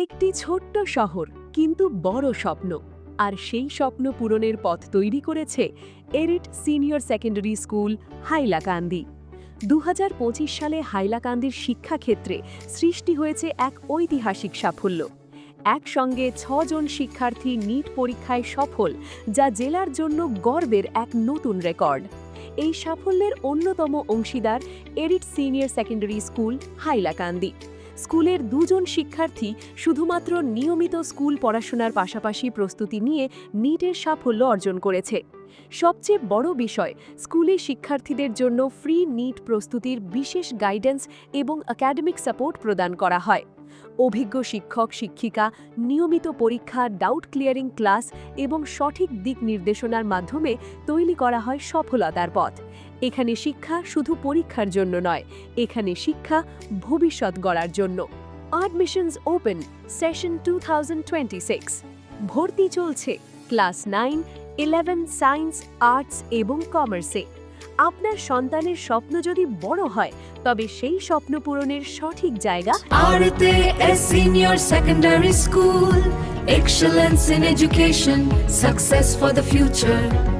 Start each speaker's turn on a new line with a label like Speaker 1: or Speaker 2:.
Speaker 1: একটি ছোট্ট শহর কিন্তু বড় স্বপ্ন, আর সেই স্বপ্ন পূরণের পথ তৈরি করেছে এরিট সিনিয়র সেকেন্ডারি স্কুল, হাইলাকান্দি। ২০২৫ সালে হাইলাকান্দির শিক্ষাক্ষেত্রে সৃষ্টি হয়েছে এক ঐতিহাসিক সাফল্য। একসঙ্গে ৬ জন শিক্ষার্থী নিট পরীক্ষায় সফল, যা জেলার জন্য গর্বের এক নতুন রেকর্ড। এই সাফল্যের অন্যতম অংশীদার এরিট সিনিয়র সেকেন্ডারি স্কুল, হাইলাকান্দি। স্কুলের ২ জন শিক্ষার্থী শুধুমাত্র নিয়মিত স্কুল পড়াশোনার পাশাপাশি প্রস্তুতি নিয়ে নিটের সাফল্য অর্জন করেছে। সবচেয়ে বড় বিষয়, স্কুলে শিক্ষার্থীদের জন্য ফ্রি নিট প্রস্তুতির বিশেষ গাইডেন্স এবং একাডেমিক সাপোর্ট প্রদান করা হয়। অভিজ্ঞ শিক্ষক শিক্ষিকা, নিয়মিত পরীক্ষা, ডাউট ক্লিয়ারিং ক্লাস এবং সঠিক দিক নির্দেশনার মাধ্যমে তৈরি করা হয় সফলতার পথ। এখানে শিক্ষা শুধু পরীক্ষার জন্য নয়, এখানে শিক্ষা ভবিষ্যৎ গড়ার জন্য। Admissions open session 2026। ভর্তি চলছে ক্লাস 9, 11 সায়েন্স, আর্টস এবং কমার্সে। আপনার সন্তানের স্বপ্ন যদি বড় হয়, তবে সেই স্বপ্ন পূরণের সঠিক জায়গা
Speaker 2: RTS Senior Secondary School. Excellence in education, success for the future.